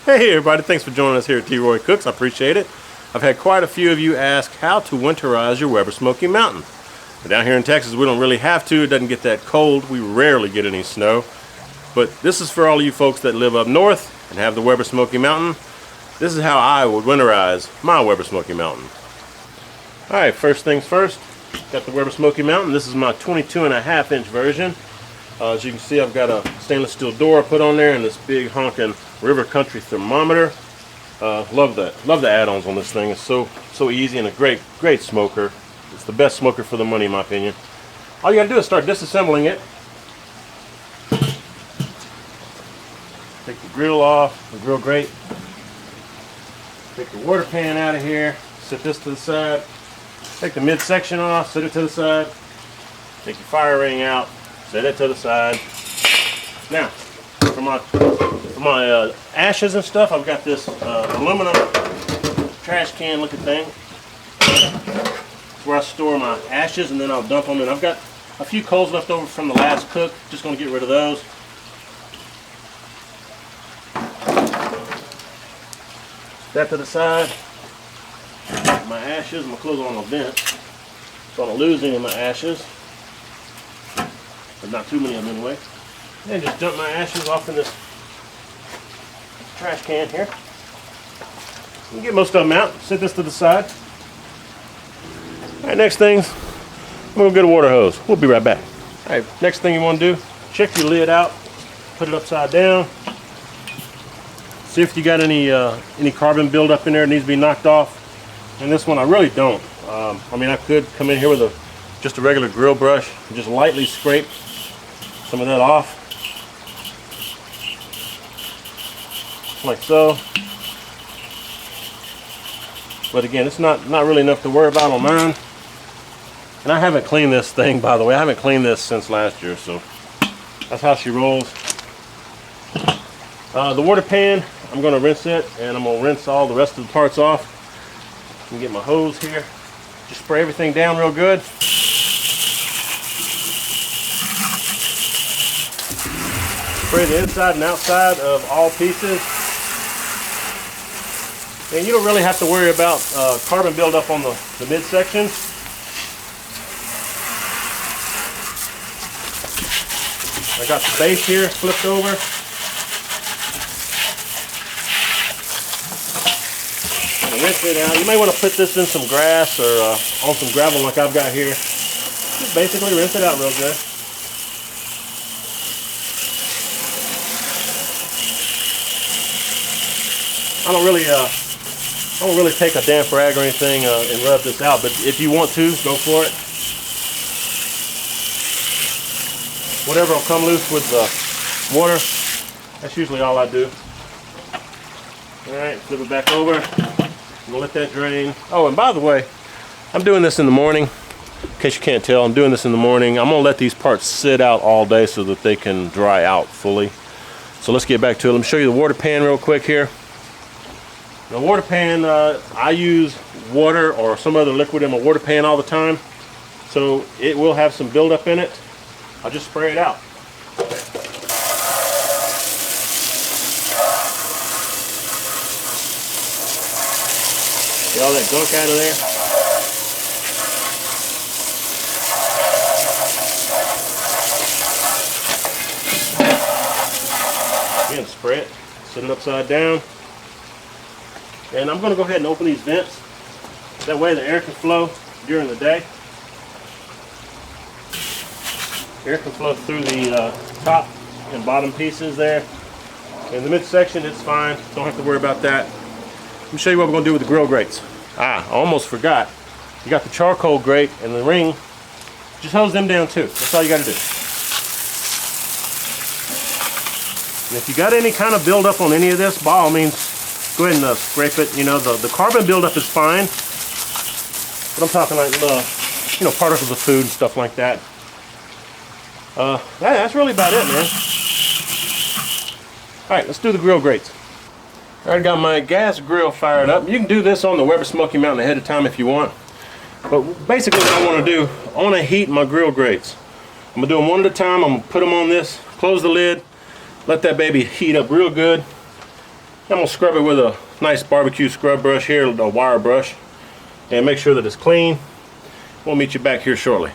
Hey everybody, thanks for joining us here at T-Roy Cooks. I appreciate it. I've had quite a few of you ask how to winterize your Weber Smokey Mountain. Down here in Texas, we don't really have to. It doesn't get that cold. We rarely get any snow. But this is for all of you folks that live up north and have the Weber Smokey Mountain. This is how I would winterize my Weber Smokey Mountain. Alright, first things first. Got the Weber Smokey Mountain. This is my 22.5-inch version. As you can see, I've got a stainless steel door put on there and this big honking River Country thermometer. Love that. Love the add-ons on this thing. It's so easy and a great smoker. It's the best smoker for the money in my opinion. All you gotta do is start disassembling it. Take the grill off, the grill grate. Take the water pan out of here. Set this to the side. Take the midsection off, set it to the side. Take your fire ring out, set it to the side. Now, for my ashes and stuff, I've got this aluminum trash can looking thing. It's where I store my ashes and then I'll dump them in. I've got a few coals left over from the last cook. Just going to get rid of those. That to the side. My ashes, I'm going to close on my vent so I don't lose any of my ashes. But not too many of them anyway. And just dump my ashes off in this trash can here. You can get most of them out. Set this to the side. Alright, next things, I'm going to get a water hose. We'll be right back. Alright, next thing you want to do, check your lid out. Put it upside down. See if you got any carbon buildup in there that needs to be knocked off. And this one I really don't. I mean, I could come in here with just a regular grill brush and just lightly scrape some of that off. Like so. But again, it's not really enough to worry about on mine. And I haven't cleaned this thing, by the way. I haven't cleaned this since last year, so that's how she rolls. The water pan, I'm going to rinse it, and I'm going to rinse all the rest of the parts off. And get my hose here. Just spray everything down real good. Spray the inside and outside of all pieces. And you don't really have to worry about carbon buildup on the midsection. I got the base here flipped over. Rinse it out. You may want to put this in some grass or on some gravel like I've got here. Just basically rinse it out real good. I don't really take a damp rag or anything and rub this out, but if you want to, go for it. Whatever will come loose with the water, that's usually all I do. Alright, flip it back over. I'm gonna let that drain. Oh, and by the way, I'm doing this in the morning. In case you can't tell, I'm doing this in the morning. I'm gonna let these parts sit out all day so that they can dry out fully. So let's get back to it. Let me show you the water pan real quick here. The water pan, I use water or some other liquid in my water pan all the time. So it will have some buildup in it. I'll just spray it out. Get all that gunk out of there. Again, spray it, set it upside down. And I'm going to go ahead and open these vents. That way the air can flow during the day. Air can flow through the top and bottom pieces there. In the midsection, it's fine. Don't have to worry about that. Let me show you what we're going to do with the grill grates. I almost forgot. You got the charcoal grate and the ring. Just hose them down too. That's all you got to do. And if you got any kind of buildup on any of this, by all means, go ahead and scrape it. You know, the carbon buildup is fine. But I'm talking like, you know, particles of food and stuff like that. That's really about it, man. All right, let's do the grill grates. I already got my gas grill fired up. You can do this on the Weber Smokey Mountain ahead of time if you want. But basically what I want to do, I want to heat my grill grates. I'm going to do them one at a time. I'm going to put them on this, close the lid, let that baby heat up real good. I'm going to scrub it with a nice barbecue scrub brush here, a wire brush, and make sure that it's clean. We'll meet you back here shortly.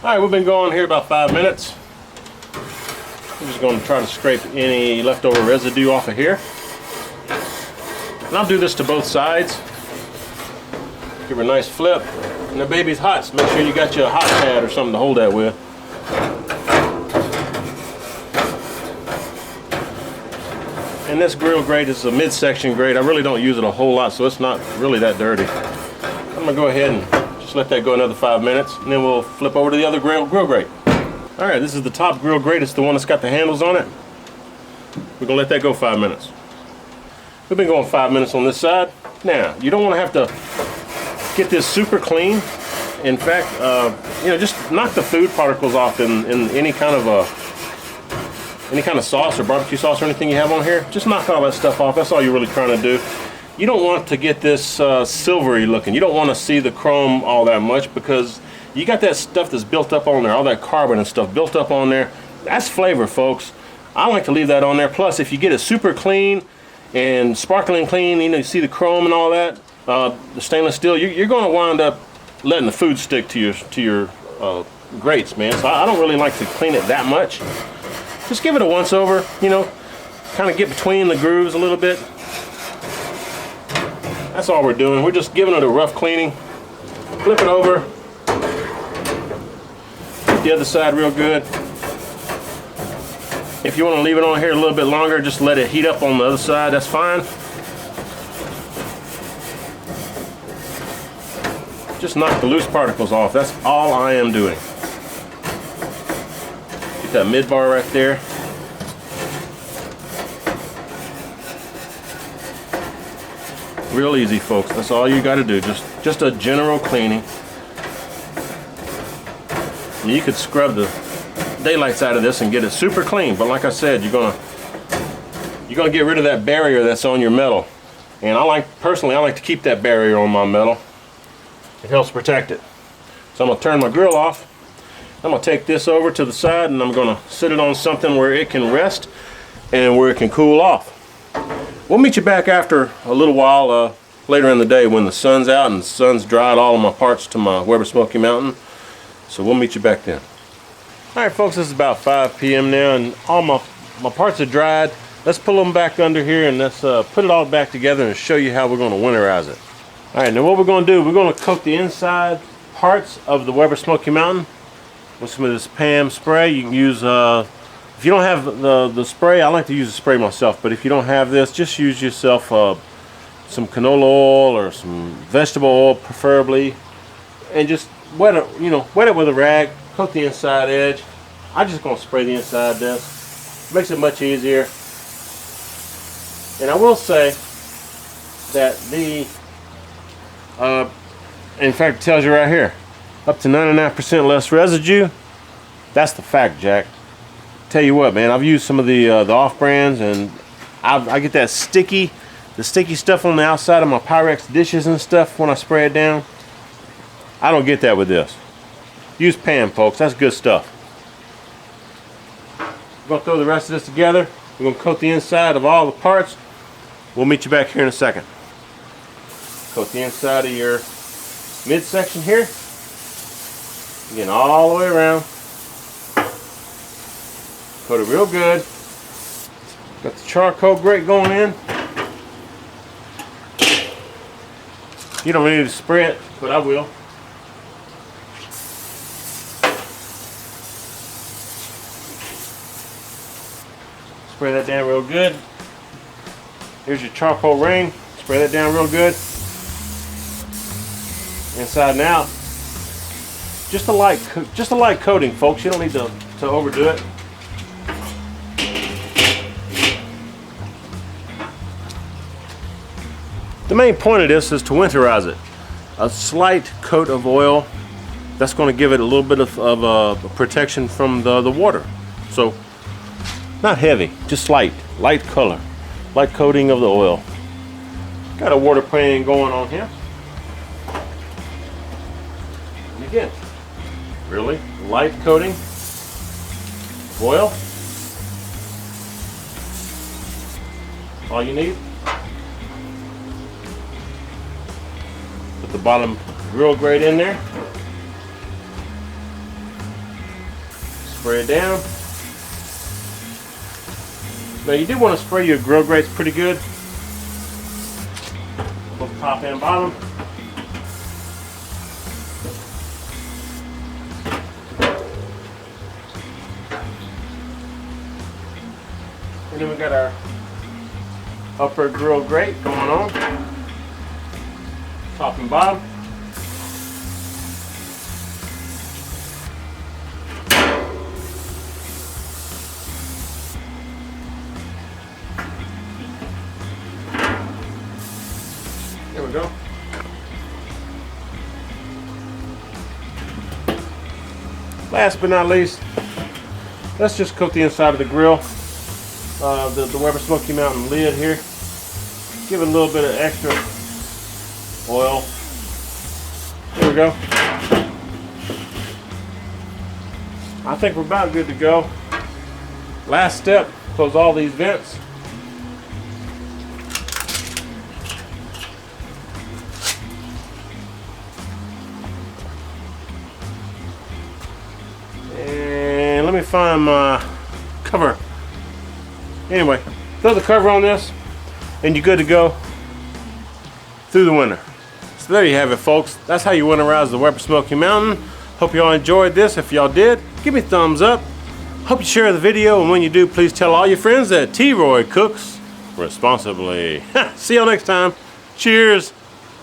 Alright, we've been going here about 5 minutes. I'm just going to try to scrape any leftover residue off of here. And I'll do this to both sides. Give her a nice flip. And the baby's hot, so make sure you got your hot pad or something to hold that with. And this grill grate is a midsection grate. I really don't use it a whole lot, so it's not really that dirty. I'm going to go ahead and just let that go another 5 minutes, and then we'll flip over to the other grill grate. Alright, this is the top grill grate. It's the one that's got the handles on it. We're going to let that go 5 minutes. We've been going 5 minutes on this side. Now, you don't want to have to get this super clean. In fact, you know, just knock the food particles off in any kind of sauce or barbecue sauce or anything you have on here. Just knock all that stuff off. That's all you're really trying to do. You don't want to get this silvery looking. You don't want to see the chrome all that much, because you got that stuff that's built up on there, all that carbon and stuff built up on there. That's flavor, folks. I like to leave that on there. Plus, if you get it super clean and sparkling clean, you know, you see the chrome and all that, the stainless steel, you're going to wind up letting the food stick to your grates, man. So I don't really like to clean it that much. Just give it a once over, you know, kind of get between the grooves a little bit. That's all we're doing. We're just giving it a rough cleaning. Flip it over. Get the other side real good. If you want to leave it on here a little bit longer, just let it heat up on the other side. That's fine. Just knock the loose particles off. That's all I am doing. Get that mid bar right there. Real easy, folks. That's all you got to do. Just a general cleaning. And you could scrub the daylights out of this and get it super clean. But like I said, you're gonna get rid of that barrier that's on your metal. And personally, I like to keep that barrier on my metal. It helps protect it. So I'm gonna turn my grill off. I'm gonna take this over to the side, and I'm gonna sit it on something where it can rest and where it can cool off. We'll meet you back after a little while later in the day when the sun's out and the sun's dried all of my parts to my Weber Smokey Mountain. So we'll meet you back then. Alright folks, this is about 5 p.m. now, and all my parts are dried. Let's pull them back under here and let's put it all back together and show you how we're going to winterize it. Alright, now what we're going to do, we're going to coat the inside parts of the Weber Smokey Mountain with some of this PAM spray. You can use if you don't have the spray, I like to use the spray myself, but if you don't have this, just use yourself some canola oil or some vegetable oil preferably, and just wet it with a rag, coat the inside edge. I'm just going to spray the inside this. Makes it much easier. And I will say that in fact, it tells you right here, up to 99% less residue. That's the fact, Jack. Tell you what, man, I've used some of the off-brands, and I get that sticky stuff on the outside of my Pyrex dishes and stuff when I spray it down. I don't get that with this. Use PAM, folks. That's good stuff. We're going to throw the rest of this together. We're going to coat the inside of all the parts. We'll meet you back here in a second. Coat the inside of your midsection here. Again, all the way around. Coat it real good. Got the charcoal grate going in. You don't need to spray it, but I will. Spray that down real good. Here's your charcoal ring. Spray that down real good. Inside and out. Just a light coating, folks. You don't need to overdo it. The main point of this is to winterize it. A slight coat of oil, that's going to give it a little bit of protection from the water. So, not heavy, just light color, light coating of the oil. Got a water pan going on here. And again, really light coating of oil. all you need. Put the bottom grill grate in there. Spray it down. Now you do want to spray your grill grates pretty good, both top and bottom. And then we got our upper grill grate going on, top and bottom. There we go. Last but not least, let's just coat the inside of the grill. The Weber Smokey Mountain lid here. Give it a little bit of extra oil. There we go. I think we're about good to go. Last step, close all these vents. And let me find my cover. Anyway, throw the cover on this and you're good to go through the winter. So there you have it, folks. That's how you winterize the Weber Smokey Mountain. Hope y'all enjoyed this. If y'all did, give me a thumbs up. Hope you share the video, and when you do, please tell all your friends that T-Roy cooks responsibly. See y'all next time. Cheers.